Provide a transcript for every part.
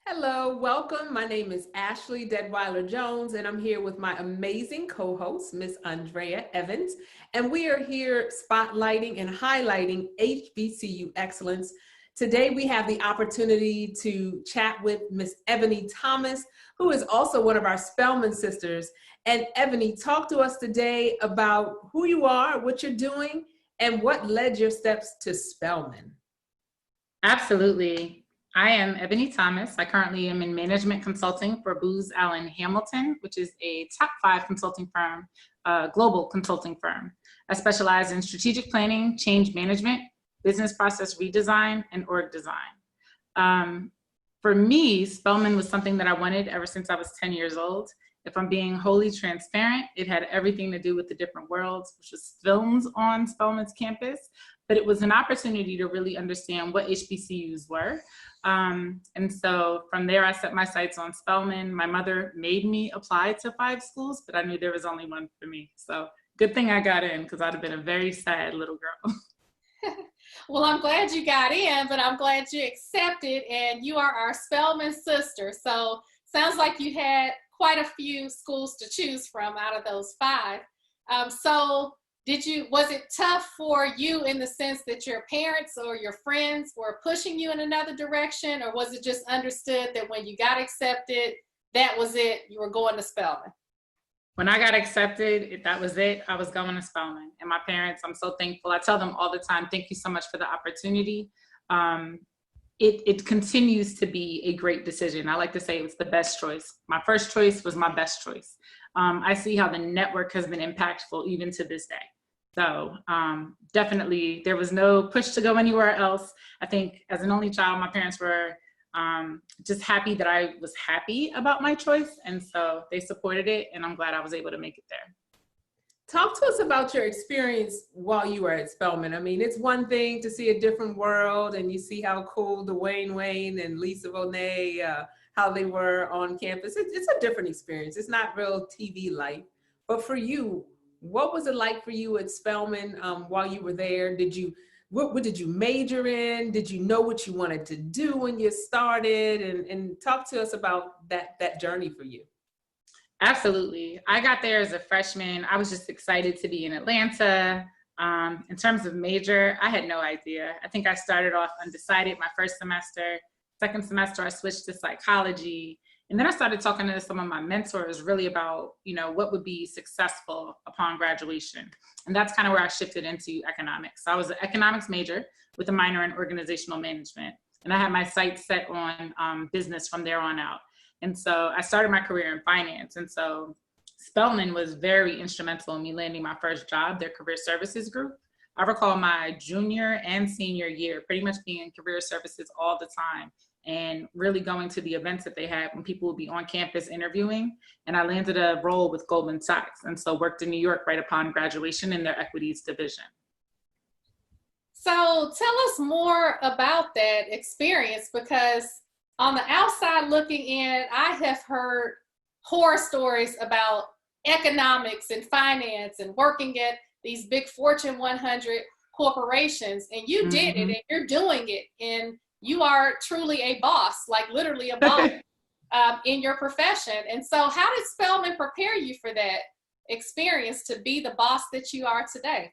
Hello, welcome. My name is Ashley Deadwyler-Jones, and I'm here with my amazing co-host, Miss Andrea Evans, and we are here spotlighting and highlighting HBCU excellence. Today, we have the opportunity to chat with Miss Ebony Thomas, who is also one of our Spelman sisters. And Ebony, talk to us today about who you are, what you're doing, and what led your steps to Spelman. Absolutely. I am Ebony Thomas. I currently am in management consulting for Booz Allen Hamilton, which is a top 5 consulting firm, global consulting firm. I specialize in strategic planning, change management, business process redesign, and org design. For me, Spelman was something that I wanted ever since I was 10 years old. If I'm being wholly transparent, it had everything to do with the different worlds, which was films on Spelman's campus, but it was an opportunity to really understand what HBCUs were. And so from there, I set my sights on Spelman. My mother made me apply to 5 schools, but I knew there was only one for me. So good thing I got in, because I'd have been a very sad little girl. Well, I'm glad you got in, but I'm glad you accepted, and you are our Spelman sister. So sounds like you had quite a few schools to choose from out of those 5. Was it tough for you in the sense that your parents or your friends were pushing you in another direction, or was it just understood that when you got accepted, that was it, you were going to Spelman? When I got accepted, that was it. I was going to Spelman. And my parents, I'm so thankful. I tell them all the time, thank you so much for the opportunity. It continues to be a great decision. I like to say it was the best choice. My first choice was my best choice. I see how the network has been impactful even to this day. So definitely there was no push to go anywhere else. I think as an only child, my parents were just happy that I was happy about my choice. And so they supported it, and I'm glad I was able to make it there. Talk to us about your experience while you were at Spelman. I mean, it's one thing to see a different world and you see how cool Dwayne Wayne and Lisa Bonet, how they were on campus. It's a different experience. It's not real TV life. But for you, what was it like for you at Spelman while you were there? What did you major in? Did you know what you wanted to do when you started? And talk to us about that journey for you. Absolutely. I got there as a freshman. I was just excited to be in Atlanta. In terms of major, I had no idea. I think I started off undecided my first semester. Second semester, I switched to psychology. And then I started talking to some of my mentors really about, what would be successful upon graduation. And that's kind of where I shifted into economics. So I was an economics major with a minor in organizational management. And I had my sights set on business from there on out. And so I started my career in finance. And so Spelman was very instrumental in me landing my first job, their career services group. I recall my junior and senior year pretty much being in career services all the time and really going to the events that they had when people would be on campus interviewing. And I landed a role with Goldman Sachs. And so worked in New York right upon graduation in their equities division. So tell us more about that experience, because on the outside looking in, I have heard horror stories about economics and finance and working at these big Fortune 100 corporations, and you did it, and you're doing it, and you are truly a boss, like literally a boss in your profession. And so how did Spelman prepare you for that experience to be the boss that you are today?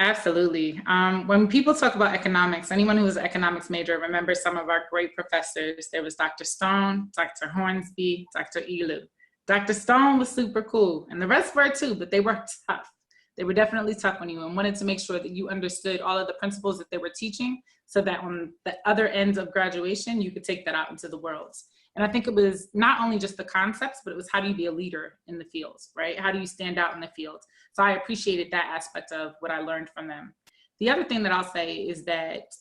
Absolutely. When people talk about economics, anyone who was an economics major remembers some of our great professors. There was Dr. Stone, Dr. Hornsby, Dr. Elu. Dr. Stone was super cool, and the rest were too, but they were tough. They were definitely tough on you and wanted to make sure that you understood all of the principles that they were teaching so that on the other end of graduation, you could take that out into the world. And I think it was not only just the concepts, but it was how do you be a leader in the fields, right? How do you stand out in the field? So I appreciated that aspect of what I learned from them. The other thing that I'll say is that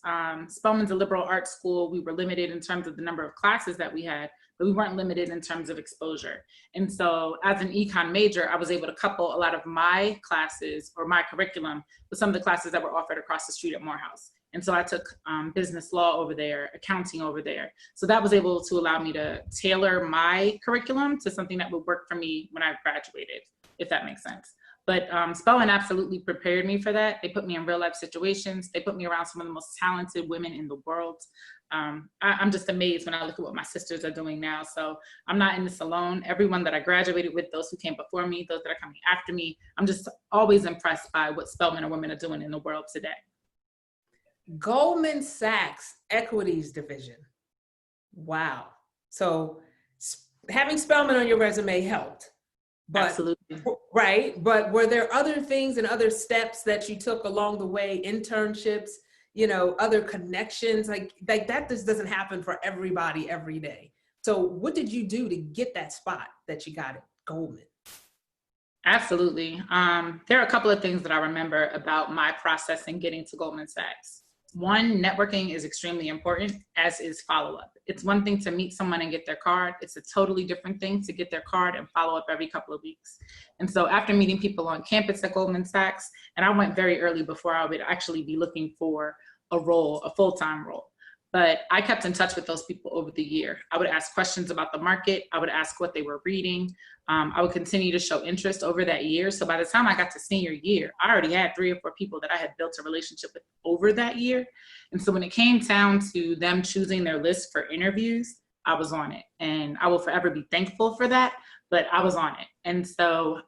Spelman's a liberal arts school. We were limited in terms of the number of classes that we had, but we weren't limited in terms of exposure. And so as an econ major, I was able to couple a lot of my classes or my curriculum with some of the classes that were offered across the street at Morehouse. And so I took business law over there, accounting over there. So that was able to allow me to tailor my curriculum to something that would work for me when I graduated, if that makes sense. But Spelman absolutely prepared me for that. They put me in real life situations. They put me around some of the most talented women in the world. I'm just amazed when I look at what my sisters are doing now. So I'm not in this alone. Everyone that I graduated with, those who came before me, those that are coming after me, I'm just always impressed by what Spelman and women are doing in the world today. Goldman Sachs Equities Division. Wow. So having Spelman on your resume helped. But, absolutely. Right. But were there other things and other steps that you took along the way, internships, you know, other connections, like that just doesn't happen for everybody every day. So what did you do to get that spot that you got at Goldman? Absolutely. There are a couple of things that I remember about my process in getting to Goldman Sachs. One, networking is extremely important, as is follow-up. It's one thing to meet someone and get their card. It's a totally different thing to get their card and follow up every couple of weeks. And so after meeting people on campus at Goldman Sachs, and I went very early before I would actually be looking for a role, a full-time role. But I kept in touch with those people over the year. I would ask questions about the market. I would ask what they were reading. I would continue to show interest over that year. So by the time I got to senior year, I already had 3 or 4 people that I had built a relationship with over that year. And so when it came down to them choosing their list for interviews, I was on it. And I will forever be thankful for that, but I was on it. And so,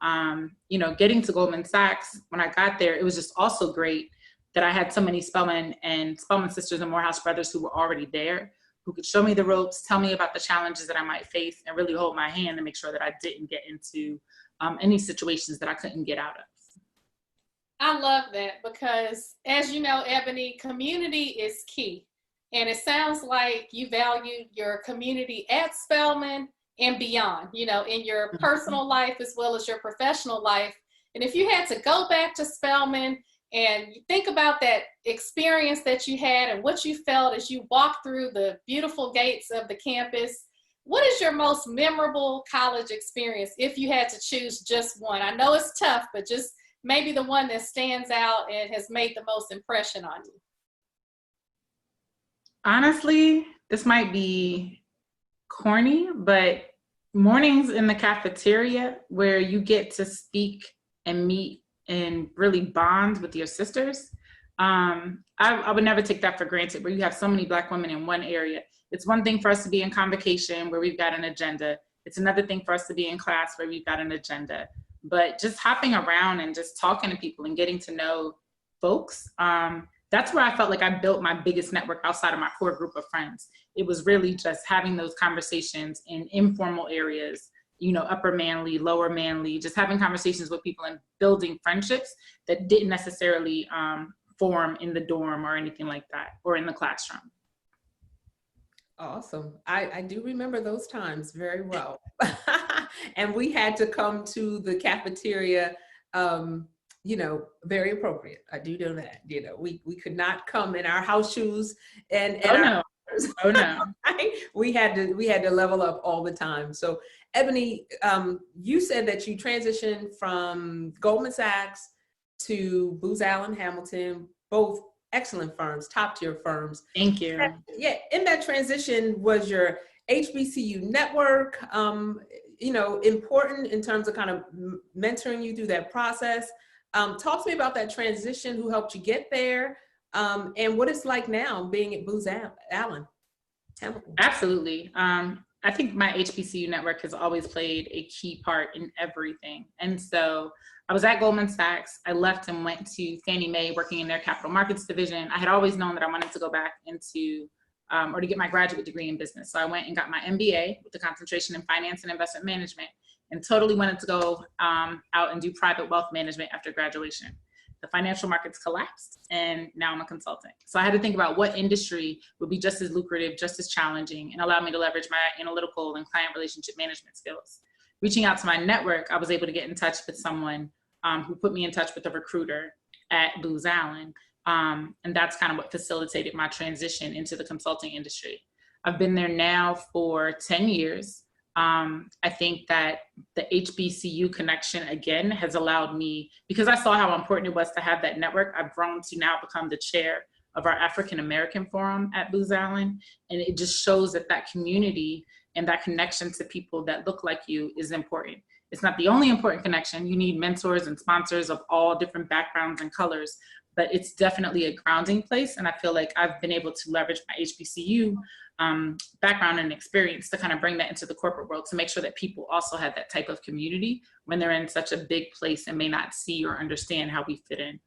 you know, getting to Goldman Sachs, when I got there, it was just also great that I had so many Spelman and Spelman sisters and Morehouse brothers who were already there, who could show me the ropes, tell me about the challenges that I might face, and really hold my hand to make sure that I didn't get into any situations that I couldn't get out of. I love that because, as you know, Ebony, community is key. And it sounds like you valued your community at Spelman and beyond, you know, in your personal life as well as your professional life. And if you had to go back to Spelman and you think about that experience that you had and what you felt as you walked through the beautiful gates of the campus, what is your most memorable college experience if you had to choose just one? I know it's tough, but just maybe the one that stands out and has made the most impression on you. Honestly, this might be corny, but mornings in the cafeteria where you get to speak and meet and really bond with your sisters. I would never take that for granted, where you have so many Black women in one area. It's one thing for us to be in convocation where we've got an agenda. It's another thing for us to be in class where we've got an agenda. But just hopping around and just talking to people and getting to know folks, that's where I felt like I built my biggest network outside of my core group of friends. It was really just having those conversations in informal areas, you know, upper Manly, lower Manly, just having conversations with people and building friendships that didn't necessarily form in the dorm or anything like that, or in the classroom. Awesome. I do remember those times very well. And we had to come to the cafeteria, you know, very appropriate. I do know that, you know, we could not come in our house shoes and Oh no. we had to level up all the time. So Ebony, you said that you transitioned from Goldman Sachs to Booz Allen Hamilton, both excellent firms, top tier firms. Thank you. Yeah, in that transition was your HBCU network, you know, important in terms of kind of mentoring you through that process. Talk to me about that transition, who helped you get there, and what it's like now being at Booz Allen Hamilton. Absolutely. I think my HBCU network has always played a key part in everything. And so I was at Goldman Sachs. I left and went to Fannie Mae working in their capital markets division. I had always known that I wanted to go back into, or to get my graduate degree in business. So I went and got my MBA with a concentration in finance and investment management, and totally wanted to go out and do private wealth management after graduation. The financial markets collapsed, and now I'm a consultant. So I had to think about what industry would be just as lucrative, just as challenging, and allow me to leverage my analytical and client relationship management skills. Reaching out to my network, I was able to get in touch with someone who put me in touch with a recruiter at Booz Allen. And that's kind of what facilitated my transition into the consulting industry. I've been there now for 10 years. I think that the HBCU connection, again, has allowed me, because I saw how important it was to have that network, I've grown to now become the chair of our African American Forum at Booz Allen. And it just shows that that community and that connection to people that look like you is important. It's not the only important connection. You need mentors and sponsors of all different backgrounds and colors, but it's definitely a grounding place. And I feel like I've been able to leverage my HBCU background and experience to kind of bring that into the corporate world to make sure that people also have that type of community when they're in such a big place and may not see or understand how we fit in.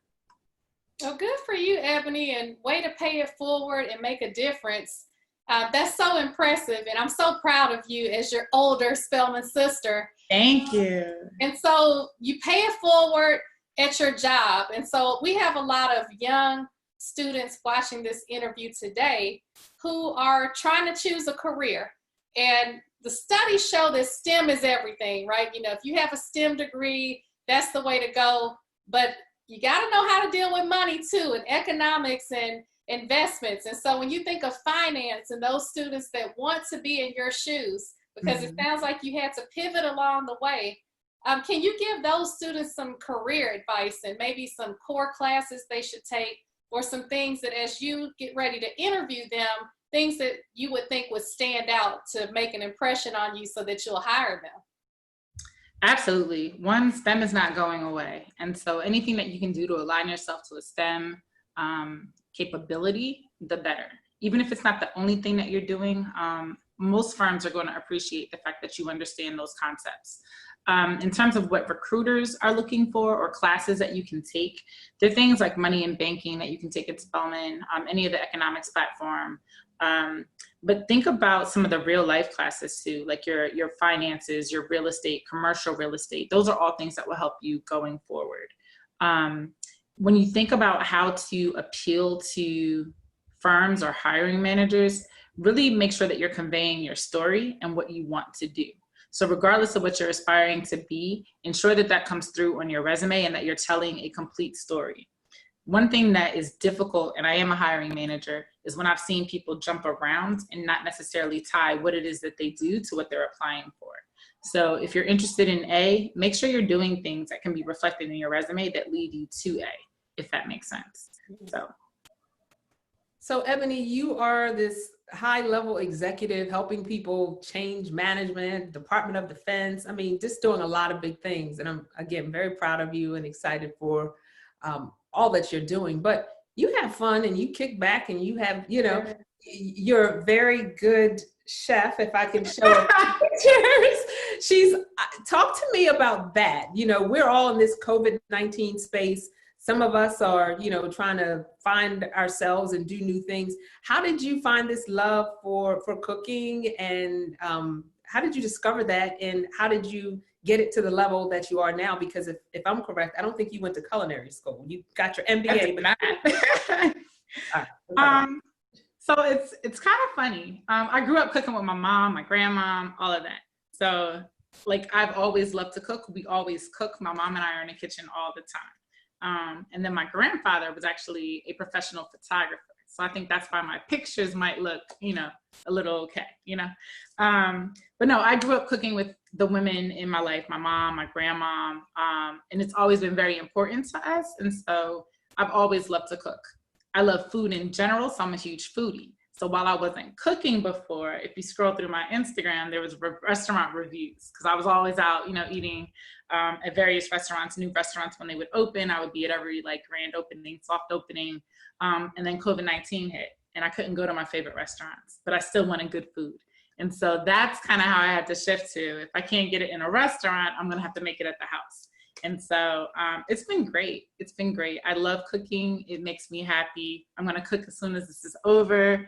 Well, good for you, Ebony, and way to pay it forward and make a difference. That's so impressive, and I'm so proud of you as your older Spelman sister. Thank you. And so you pay it forward at your job. And so we have a lot of young students watching this interview today who are trying to choose a career. And the studies show that STEM is everything, right? You know, if you have a STEM degree, that's the way to go. But you got to know how to deal with money too, and economics and investments. And so when you think of finance and those students that want to be in your shoes, because it sounds like you had to pivot along the way, can you give those students some career advice and maybe some core classes they should take, or some things that as you get ready to interview them, things that you would think would stand out to make an impression on you so that you'll hire them? Absolutely. One, STEM is not going away. And so anything that you can do to align yourself to a STEM capability, the better. Even if it's not the only thing that you're doing, most firms are going to appreciate the fact that you understand those concepts. In terms of what recruiters are looking for or classes that you can take, there are things like money and banking that you can take at Spelman, any of the economics platform. But think about some of the real life classes too, like your finances, your real estate, commercial real estate. Those are all things that will help you going forward. When you think about how to appeal to firms or hiring managers, really make sure that you're conveying your story and what you want to do. So regardless of what you're aspiring to be, ensure that that comes through on your resume and that you're telling a complete story. One thing that is difficult, and I am a hiring manager, is when I've seen people jump around and not necessarily tie what it is that they do to what they're applying for. So if you're interested in A, make sure you're doing things that can be reflected in your resume that lead you to A, if that makes sense. So Ebony, you are this high-level executive helping people change management, Department of Defense. I mean, just doing a lot of big things. And I'm, again, very proud of you and excited for all that you're doing. But you have fun and you kick back and you have, you know, you're a very good chef, if I can show pictures. Talk to me about that. You know, we're all in this COVID-19 space. Some of us are, you know, trying to find ourselves and do new things. How did you find this love for cooking, and how did you discover that, and how did you get it to the level that you are now? Because if I'm correct, I don't think you went to culinary school. You got your MBA, but not. So it's kind of funny. I grew up cooking with my mom, my grandma, all of that. So like I've always loved to cook. We always cook. My mom and I are in the kitchen all the time. And then my grandfather was actually a professional photographer. So I think that's why my pictures might look, you know, a little okay, you know. But no, I grew up cooking with the women in my life, my mom, my grandma, and it's always been very important to us. And so I've always loved to cook. I love food in general, so I'm a huge foodie. So while I wasn't cooking before, if you scroll through my Instagram, there was restaurant reviews, because I was always out, you know, eating at various restaurants, new restaurants when they would open. I would be at every like grand opening, soft opening, and then COVID-19 hit and I couldn't go to my favorite restaurants, but I still wanted good food. And so that's kind of how I had to shift to, if I can't get it in a restaurant, I'm gonna have to make it at the house. And so it's been great. It's been great. I love cooking. It makes me happy. I'm gonna cook as soon as this is over.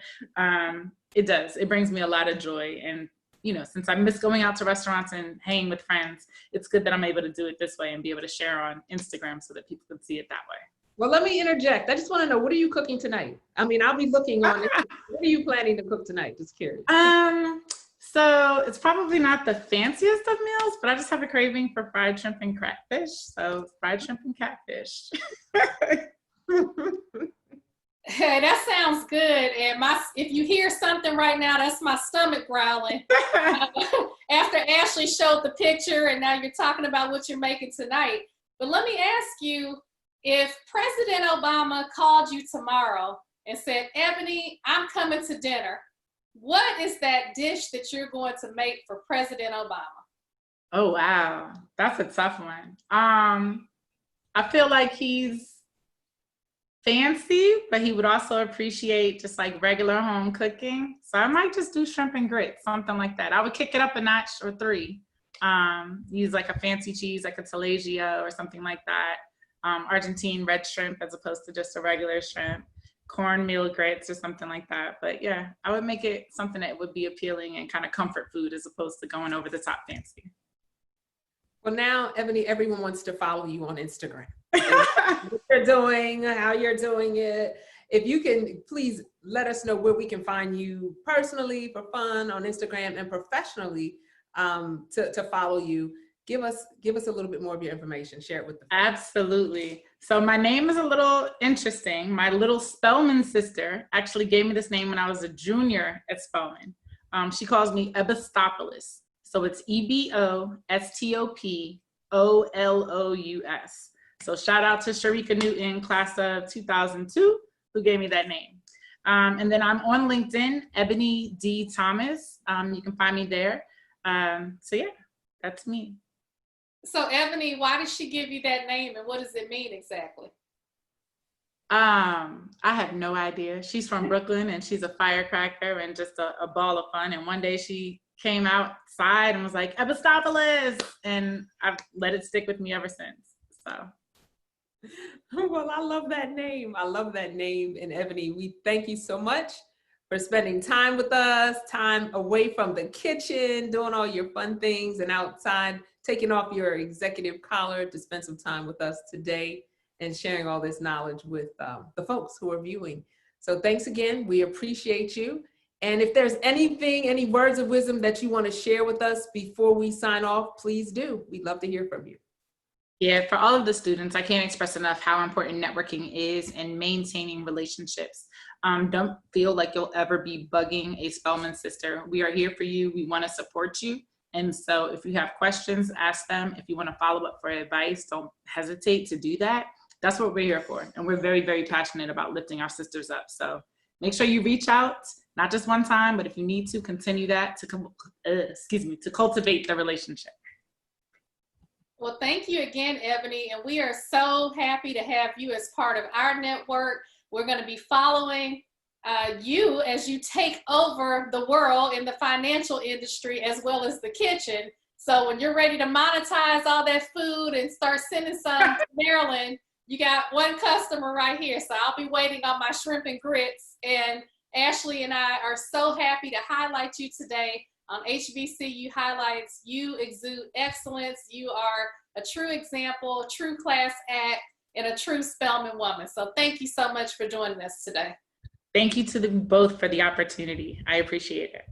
It does. It brings me a lot of joy. And you know, since I miss going out to restaurants and hanging with friends, it's good that I'm able to do it this way and be able to share on Instagram so that people can see it that way. Well, let me interject. I just want to know, what are you cooking tonight? I mean, I'll be looking on it. What are you planning to cook tonight? Just curious. So it's probably not the fanciest of meals, but I just have a craving for fried shrimp and catfish. So fried shrimp and catfish. Hey, that sounds good. And if you hear something right now, that's my stomach growling. After Ashley showed the picture and now you're talking about what you're making tonight. But let me ask you, if President Obama called you tomorrow and said, Ebony, I'm coming to dinner, what is that dish that you're going to make for President Obama? Oh, wow. That's a tough one. I feel like he's fancy, but he would also appreciate just like regular home cooking. So I might just do shrimp and grits, something like that. I would kick it up a notch or 3. Use like a fancy cheese, like a Talagia or something like that. Argentine red shrimp as opposed to just a regular shrimp. Cornmeal grits or something like that. But yeah, I would make it something that would be appealing and kind of comfort food as opposed to going over the top fancy. Well, now, Ebony, everyone wants to follow you on Instagram. What you're doing, how you're doing it. If you can, please let us know where we can find you personally for fun on Instagram and professionally to follow you. Give us a little bit more of your information. Share it with them. Absolutely. So my name is a little interesting. My little Spelman sister actually gave me this name when I was a junior at Spelman. She calls me Ebostopoulos. So it's EBOSTOPOLOUS. So shout out to Sharika Newton, class of 2002, who gave me that name. And then I'm on LinkedIn, Ebony D Thomas. You can find me there. So yeah, that's me. So Ebony, why did she give you that name and what does it mean exactly? I have no idea. She's from Brooklyn and she's a firecracker and just a ball of fun. And one day she came outside and was like, Ebostopoulos, and I've let it stick with me ever since. So. Well, I love that name. I love that name. And Ebony, we thank you so much for spending time with us, time away from the kitchen, doing all your fun things and outside, taking off your executive collar to spend some time with us today and sharing all this knowledge with the folks who are viewing. So thanks again. We appreciate you. And if there's anything, any words of wisdom that you want to share with us before we sign off, please do. We'd love to hear from you. Yeah, for all of the students, I can't express enough how important networking is and maintaining relationships. Don't feel like you'll ever be bugging a Spelman sister. We are here for you. We want to support you. And so if you have questions, ask them. If you want to follow up for advice, don't hesitate to do that. That's what we're here for. And we're very, very passionate about lifting our sisters up. So make sure you reach out, not just one time, but if you need to, continue that to cultivate the relationship. Well, thank you again, Ebony. And we are so happy to have you as part of our network. We're going to be following you as you take over the world in the financial industry as well as the kitchen. So when you're ready to monetize all that food and start sending some to Maryland, you got one customer right here. So I'll be waiting on my shrimp and grits. And Ashley and I are so happy to highlight you today on HBCU Highlights. You exude excellence. You are a true example, a true class act, and a true Spelman woman. So thank you so much for joining us today. Thank you to them both for the opportunity. I appreciate it.